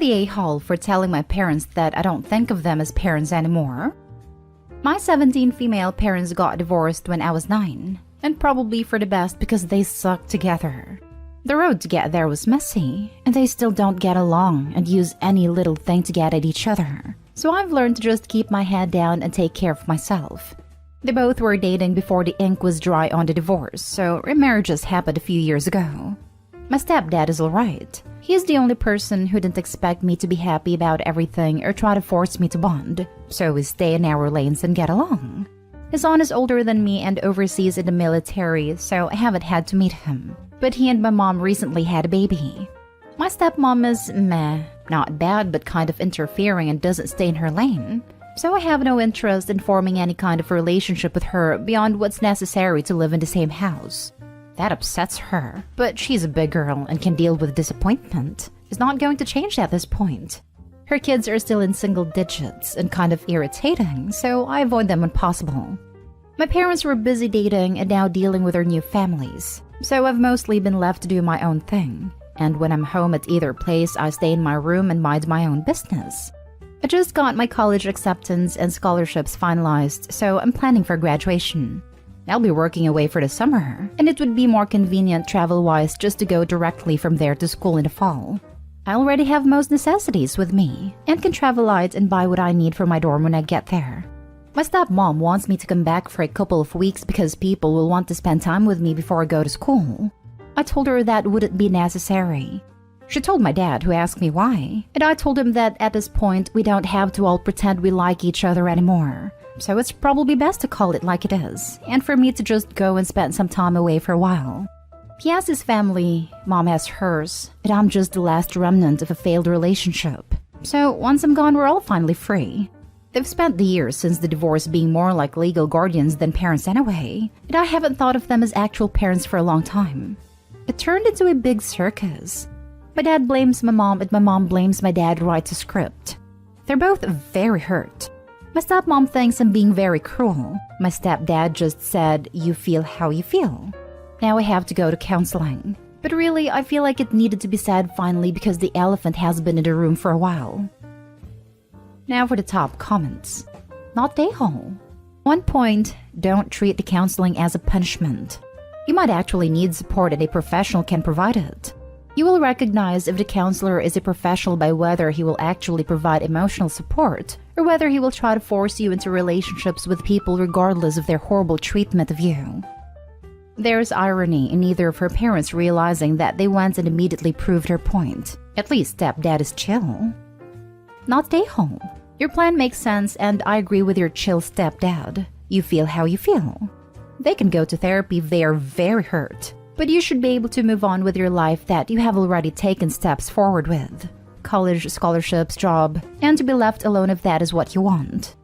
the a-hole for telling my parents that I don't think of them as parents anymore? My 17 female parents got divorced when I was 9, and probably for the best because they sucked together. The road to get there was messy, and they still don't get along and use any little thing to get at each other. So I've learned to just keep my head down and take care of myself. They both were dating before the ink was dry on the divorce, so remarriages happened a few years ago. My stepdad is alright. He is the only person who didn't expect me to be happy about everything or try to force me to bond, so we stay in our lanes and get along. His son is older than me and overseas in the military, so I haven't had to meet him. But he and my mom recently had a baby. My stepmom is meh, not bad but kind of interfering and doesn't stay in her lane. So I have no interest in forming any kind of relationship with her beyond what's necessary to live in the same house. That upsets her, but she's a big girl and can deal with disappointment. It's not going to change at this point. Her kids are still in single digits and kind of irritating, so I avoid them when possible. My parents were busy dating and now dealing with their new families, so I've mostly been left to do my own thing. And when I'm home at either place, I stay in my room and mind my own business. I just got my college acceptance and scholarships finalized, so I'm planning for graduation. I'll be working away for the summer, and it would be more convenient travel-wise just to go directly from there to school in the fall. I already have most necessities with me, and can travel light and buy what I need for my dorm when I get there. My stepmom wants me to come back for a couple of weeks because people will want to spend time with me before I go to school. I told her that wouldn't be necessary. She told my dad, who asked me why, and I told him that at this point we don't have to all pretend we like each other anymore. So it's probably best to call it like it is, and for me to just go and spend some time away for a while. He has his family, mom has hers, and I'm just the last remnant of a failed relationship. So once I'm gone, we're all finally free. They've spent the years since the divorce being more like legal guardians than parents anyway, and I haven't thought of them as actual parents for a long time. It turned into a big circus. My dad blames my mom and my mom blames my dad who writes a script. They're both very hurt. My stepmom thinks I'm being very cruel. My stepdad just said, "You feel how you feel." Now I have to go to counseling. But really, I feel like it needed to be said finally because the elephant has been in the room for a while. Now for the top comments. Not a-hole. 1 point, don't treat the counseling as a punishment. You might actually need support and a professional can provide it. You will recognize if the counselor is a professional by whether he will actually provide emotional support or whether he will try to force you into relationships with people regardless of their horrible treatment of you. There's irony in neither of her parents realizing that they went and immediately proved her point. At least stepdad is chill. Not a-hole. Your plan makes sense and I agree with your chill stepdad. You feel how you feel. They can go to therapy if they are very hurt. But you should be able to move on with your life that you have already taken steps forward with. College, scholarships, job, and to be left alone if that is what you want.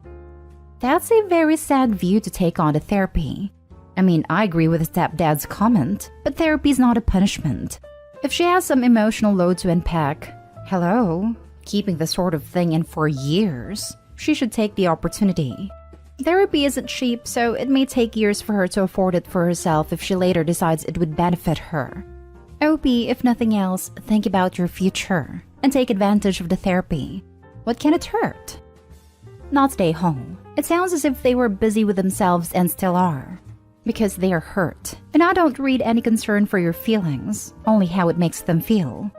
That's a very sad view to take on to therapy. I mean, I agree with stepdad's comment, but therapy is not a punishment. If she has some emotional load to unpack, hello, keeping the sort of thing in for years, she should take the opportunity. Therapy isn't cheap, so it may take years for her to afford it for herself if she later decides it would benefit her. OP, if nothing else, think about your future and take advantage of the therapy. What can it hurt? Not stay home. It sounds as if they were busy with themselves and still are. Because they are hurt. And I don't read any concern for your feelings, only how it makes them feel.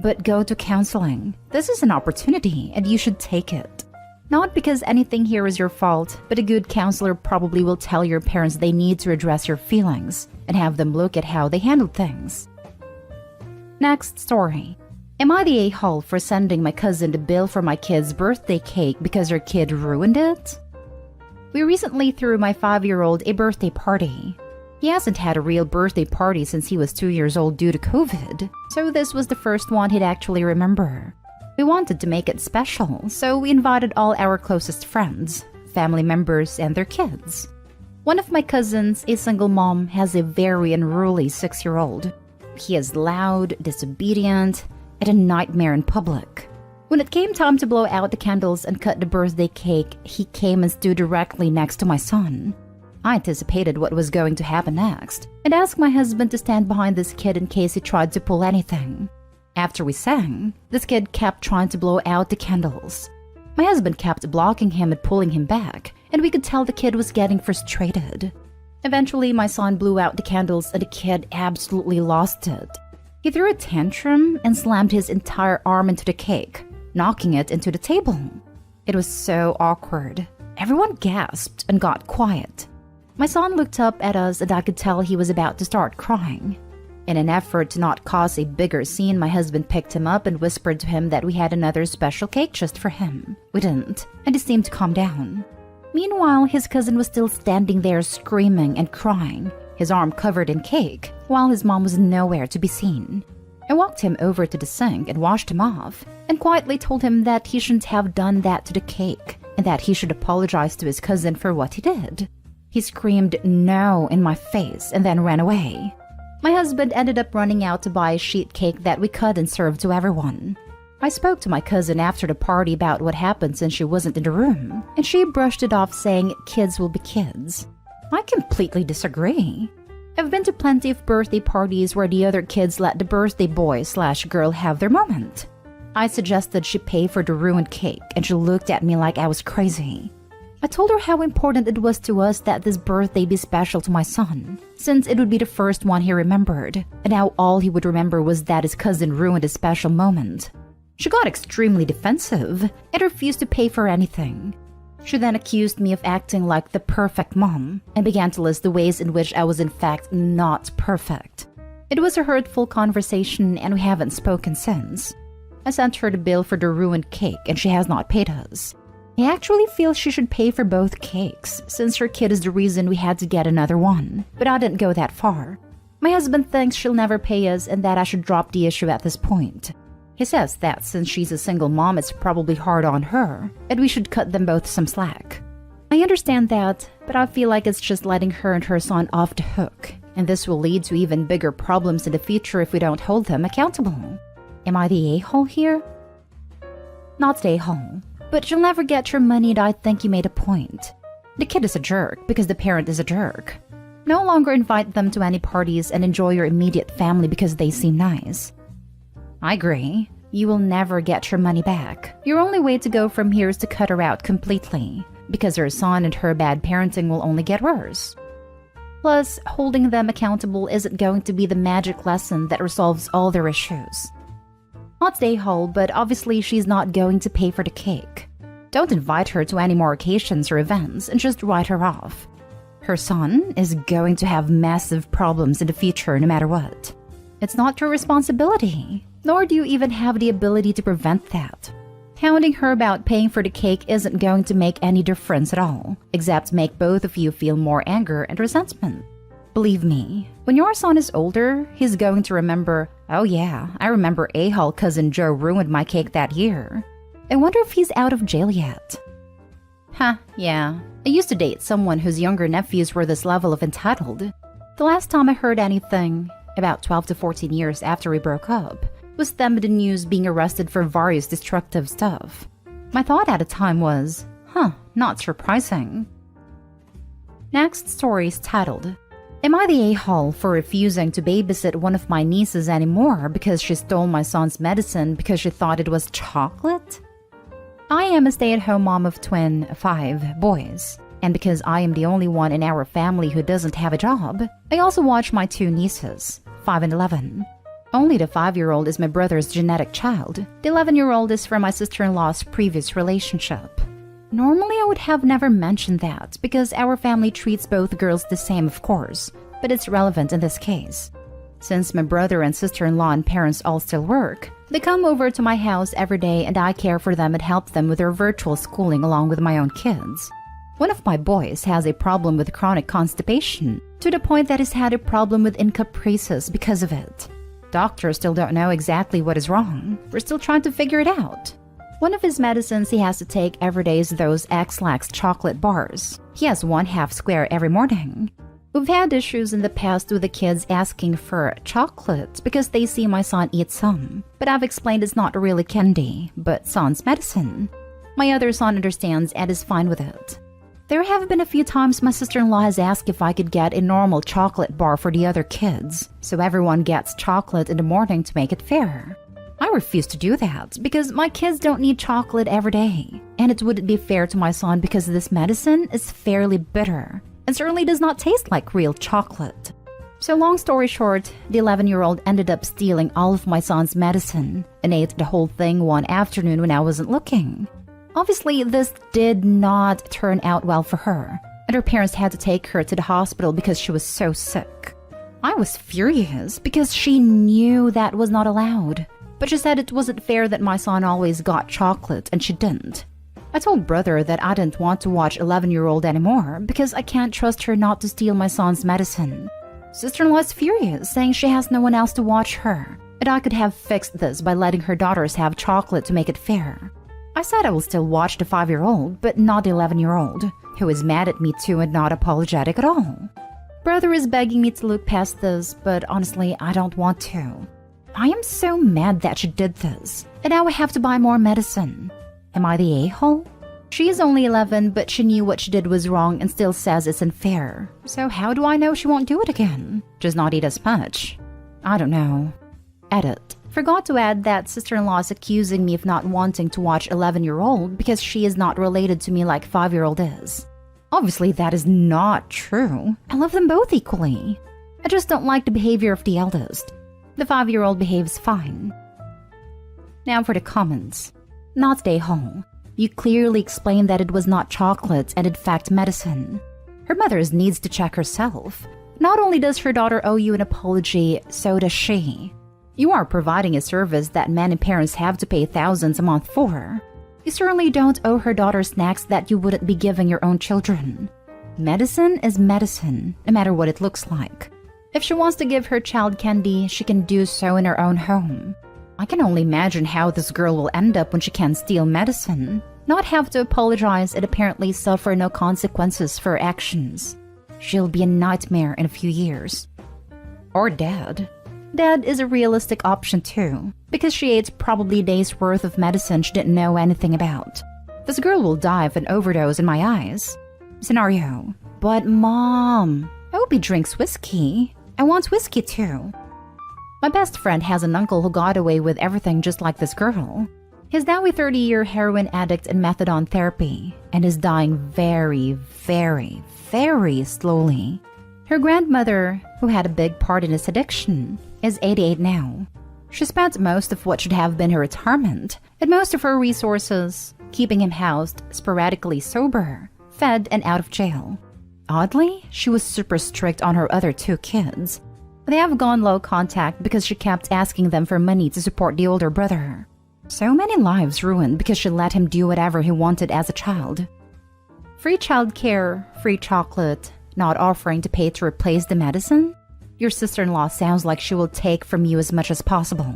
But go to counseling. This is an opportunity and you should take it. Not because anything here is your fault, but a good counselor probably will tell your parents they need to address your feelings and have them look at how they handled things. Next story. Am I the a-hole for sending my cousin the bill for my kid's birthday cake because her kid ruined it? We recently threw my 5-year-old a birthday party. He hasn't had a real birthday party since he was 2 years old due to COVID, so this was the first one he'd actually remember. We wanted to make it special, so we invited all our closest friends, family members, and their kids. One of my cousins, a single mom, has a very unruly 6-year-old. He is loud, disobedient, and a nightmare in public. When it came time to blow out the candles and cut the birthday cake, he came and stood directly next to my son. I anticipated what was going to happen next, and asked my husband to stand behind this kid in case he tried to pull anything. After we sang, this kid kept trying to blow out the candles. My husband kept blocking him and pulling him back, and we could tell the kid was getting frustrated. Eventually, my son blew out the candles and the kid absolutely lost it. He threw a tantrum and slammed his entire arm into the cake, knocking it into the table. It was so awkward. Everyone gasped and got quiet. My son looked up at us and I could tell he was about to start crying. In an effort to not cause a bigger scene, my husband picked him up and whispered to him that we had another special cake just for him. We didn't, and he seemed to calm down. Meanwhile, his cousin was still standing there screaming and crying, his arm covered in cake, while his mom was nowhere to be seen. I walked him over to the sink and washed him off, and quietly told him that he shouldn't have done that to the cake, and that he should apologize to his cousin for what he did. He screamed no in my face and then ran away. My husband ended up running out to buy a sheet cake that we cut and served to everyone. I spoke to my cousin after the party about what happened since she wasn't in the room, and she brushed it off saying kids will be kids. I completely disagree. I've been to plenty of birthday parties where the other kids let the birthday boy/girl have their moment. I suggested she pay for the ruined cake, and she looked at me like I was crazy. I told her how important it was to us that this birthday be special to my son, since it would be the first one he remembered, and how all he would remember was that his cousin ruined a special moment. She got extremely defensive and refused to pay for anything. She then accused me of acting like the perfect mom and began to list the ways in which I was in fact not perfect. It was a hurtful conversation and we haven't spoken since. I sent her the bill for the ruined cake and she has not paid us. I actually feel she should pay for both cakes, since her kid is the reason we had to get another one, but I didn't go that far. My husband thinks she'll never pay us and that I should drop the issue at this point. He says that since she's a single mom, it's probably hard on her, and we should cut them both some slack. I understand that, but I feel like it's just letting her and her son off the hook, and this will lead to even bigger problems in the future if we don't hold them accountable. Am I the a-hole here? Not the a-hole. But you'll never get your money and I think you made a point. The kid is a jerk because the parent is a jerk. No longer invite them to any parties and enjoy your immediate family because they seem nice. I agree. You will never get your money back. Your only way to go from here is to cut her out completely, because her son and her bad parenting will only get worse. Plus, holding them accountable isn't going to be the magic lesson that resolves all their issues. Not stay whole, but obviously she's not going to pay for the cake. Don't invite her to any more occasions or events and just write her off. Her son is going to have massive problems in the future no matter what. It's not your responsibility, nor do you even have the ability to prevent that. Hounding her about paying for the cake isn't going to make any difference at all, except make both of you feel more anger and resentment. Believe me, when your son is older, he's going to remember, oh yeah, I remember a-hole cousin Joe ruined my cake that year. I wonder if he's out of jail yet. Yeah. I used to date someone whose younger nephews were this level of entitled. The last time I heard anything, about 12 to 14 years after we broke up, was them in the news being arrested for various destructive stuff. My thought at the time was, not surprising. Next story is titled, Am I the a-hole for refusing to babysit one of my nieces anymore because she stole my son's medicine because she thought it was chocolate? I am a stay-at-home mom of 5 boys, and because I am the only one in our family who doesn't have a job, I also watch my 2 nieces, 5 and 11. Only the 5-year-old is my brother's genetic child. The 11-year-old is from my sister-in-law's previous relationship. Normally, I would have never mentioned that because our family treats both girls the same, of course, but it's relevant in this case. Since my brother and sister-in-law and parents all still work, they come over to my house every day and I care for them and help them with their virtual schooling along with my own kids. One of my boys has a problem with chronic constipation, to the point that he's had a problem with encaprices because of it. Doctors still don't know exactly what is wrong. We're still trying to figure it out. One of his medicines he has to take every day is those X-Lax chocolate bars. He has 1/2 square every morning. We've had issues in the past with the kids asking for chocolate because they see my son eat some, but I've explained it's not really candy, but son's medicine. My other son understands and is fine with it. There have been a few times my sister-in-law has asked if I could get a normal chocolate bar for the other kids, so everyone gets chocolate in the morning to make it fair. I refuse to do that because my kids don't need chocolate every day. And it wouldn't be fair to my son because this medicine is fairly bitter and certainly does not taste like real chocolate. So long story short, the 11-year-old ended up stealing all of my son's medicine and ate the whole thing one afternoon when I wasn't looking. Obviously, this did not turn out well for her, and her parents had to take her to the hospital because she was so sick. I was furious because she knew that was not allowed, but she said it wasn't fair that my son always got chocolate and she didn't. I told brother that I didn't want to watch 11-year-old anymore because I can't trust her not to steal my son's medicine. Sister-in-law is furious, saying she has no one else to watch her, and I could have fixed this by letting her daughters have chocolate to make it fair. I said I will still watch the 5-year-old, but not the 11-year-old, who is mad at me too and not apologetic at all. Brother is begging me to look past this, but honestly, I don't want to. I am so mad that she did this, and now I have to buy more medicine. Am I the a-hole? She is only 11, but she knew what she did was wrong and still says it's unfair. So how do I know she won't do it again? Just not eat as much? I don't know. Edit. Forgot to add that sister-in-law is accusing me of not wanting to watch 11-year-old because she is not related to me like 5-year-old is. Obviously, that is not true. I love them both equally. I just don't like the behavior of the eldest. The 5-year-old behaves fine. Now for the comments. Not the a-hole. You clearly explained that it was not chocolate and in fact medicine. Her mother needs to check herself. Not only does her daughter owe you an apology, so does she. You are providing a service that many parents have to pay thousands a month for. You certainly don't owe her daughter snacks that you wouldn't be giving your own children. Medicine is medicine, no matter what it looks like. If she wants to give her child candy, she can do so in her own home. I can only imagine how this girl will end up when she can steal medicine, not have to apologize and apparently suffer no consequences for her actions. She'll be a nightmare in a few years. Or dead. Dead is a realistic option too, because she ate probably a day's worth of medicine she didn't know anything about. This girl will die of an overdose in my eyes. Scenario. But Mom, I hope he drinks whiskey. I want whiskey too. My best friend has an uncle who got away with everything just like this girl. He's now a 30-year heroin addict in methadone therapy and is dying very, very, very slowly. Her grandmother, who had a big part in his addiction, is 88 now. She spent most of what should have been her retirement and most of her resources keeping him housed, sporadically sober, fed, and out of jail. Oddly, she was super strict on her other 2 kids. They have gone low contact because she kept asking them for money to support the older brother. So many lives ruined because she let him do whatever he wanted as a child. Free childcare, free chocolate, not offering to pay to replace the medicine? Your sister-in-law sounds like she will take from you as much as possible.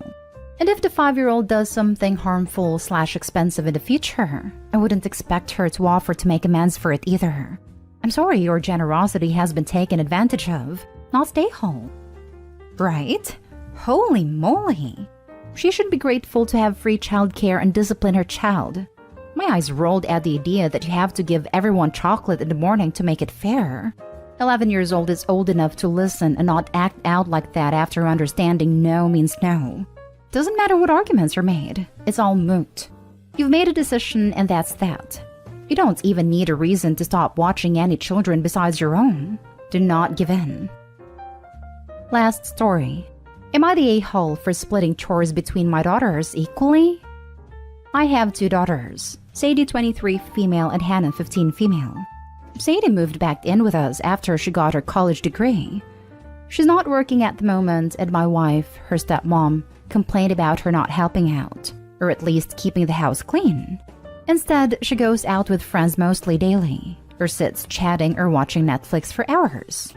And if the 5-year-old does something harmful/expensive in the future, I wouldn't expect her to offer to make amends for it either. I'm sorry your generosity has been taken advantage of, not stay home. Right? Holy moly! She should be grateful to have free childcare and discipline her child. My eyes rolled at the idea that you have to give everyone chocolate in the morning to make it fair. 11 years old is old enough to listen and not act out like that after understanding no means no. Doesn't matter what arguments are made, it's all moot. You've made a decision and that's that. You don't even need a reason to stop watching any children besides your own. Do not give in. Last story. Am I the a-hole for splitting chores between my daughters equally? I have 2 daughters, Sadie 23 female and Hannah 15 female. Sadie moved back in with us after she got her college degree. She's not working at the moment and my wife, her stepmom, complained about her not helping out, or at least keeping the house clean. Instead, she goes out with friends mostly daily, or sits chatting or watching Netflix for hours.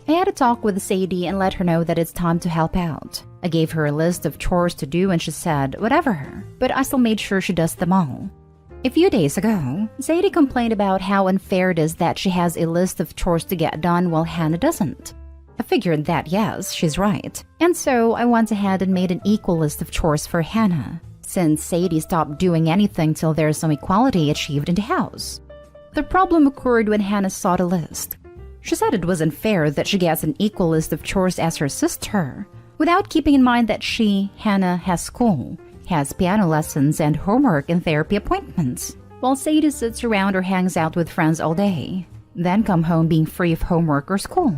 I had a talk with Sadie and let her know that it's time to help out. I gave her a list of chores to do and she said, whatever, but I still made sure she does them all. A few days ago, Sadie complained about how unfair it is that she has a list of chores to get done while Hannah doesn't. I figured that yes, she's right. And so I went ahead and made an equal list of chores for Hannah, since Sadie stopped doing anything till there's some equality achieved in the house. The problem occurred when Hannah saw the list. She said it was unfair that she gets an equal list of chores as her sister, without keeping in mind that she, Hannah, has school, has piano lessons and homework and therapy appointments, while Sadie sits around or hangs out with friends all day, then come home being free of homework or school.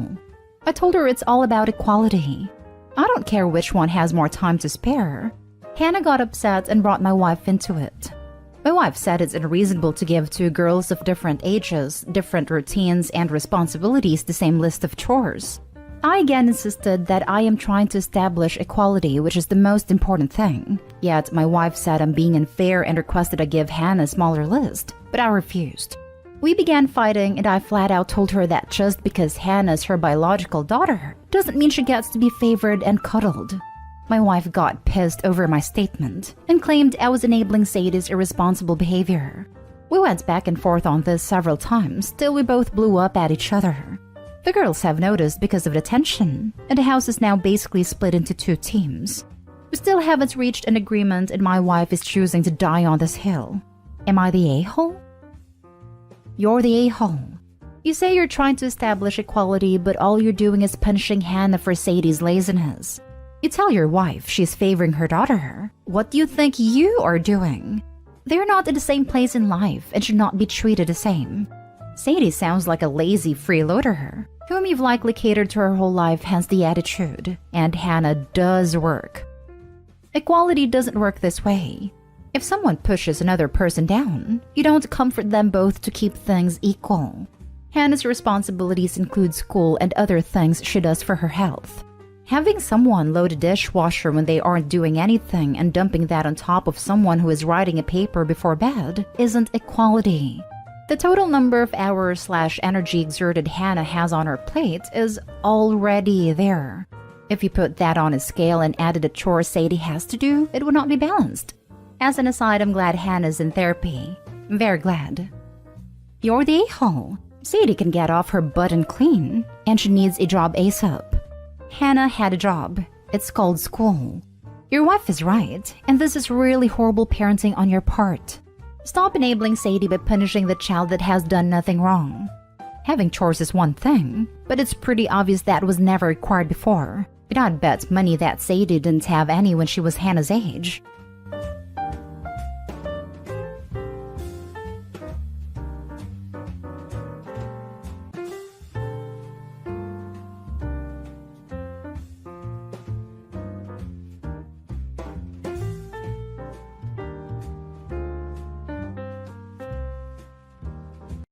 I told her it's all about equality. I don't care which one has more time to spare. Hannah got upset and brought my wife into it. My wife said it's unreasonable to give two girls of different ages, different routines, and responsibilities the same list of chores. I again insisted that I am trying to establish equality, which is the most important thing. Yet my wife said I'm being unfair and requested I give Hannah a smaller list, but I refused. We began fighting, and I flat out told her that just because Hannah's her biological daughter doesn't mean she gets to be favored and cuddled. My wife got pissed over my statement and claimed I was enabling Sadie's irresponsible behavior. We went back and forth on this several times till we both blew up at each other. The girls have noticed because of the tension, and the house is now basically split into two teams. We still haven't reached an agreement, and my wife is choosing to die on this hill. Am I the a-hole? You're the a-hole. You say you're trying to establish equality, but all you're doing is punishing Hannah for Sadie's laziness. You tell your wife she's favoring her daughter. What do you think you are doing? They're not in the same place in life and should not be treated the same. Sadie sounds like a lazy freeloader, whom you've likely catered to her whole life, hence the attitude. And Hannah does work. Equality doesn't work this way. If someone pushes another person down, you don't comfort them both to keep things equal. Hannah's responsibilities include school and other things she does for her health. Having someone load a dishwasher when they aren't doing anything and dumping that on top of someone who is writing a paper before bed isn't equality. The total number of hours/energy exerted Hannah has on her plate is already there. If you put that on a scale and added a chore Sadie has to do, it would not be balanced. As an aside, I'm glad Hannah's in therapy. Very glad. You're the a-hole. Sadie can get off her butt and clean, and she needs a job ASAP. Hannah had a job. It's called school. Your wife is right, and this is really horrible parenting on your part. Stop enabling Sadie by punishing the child that has done nothing wrong. Having chores is one thing, but it's pretty obvious that was never required before. And I'd bet money that Sadie didn't have any when she was Hannah's age.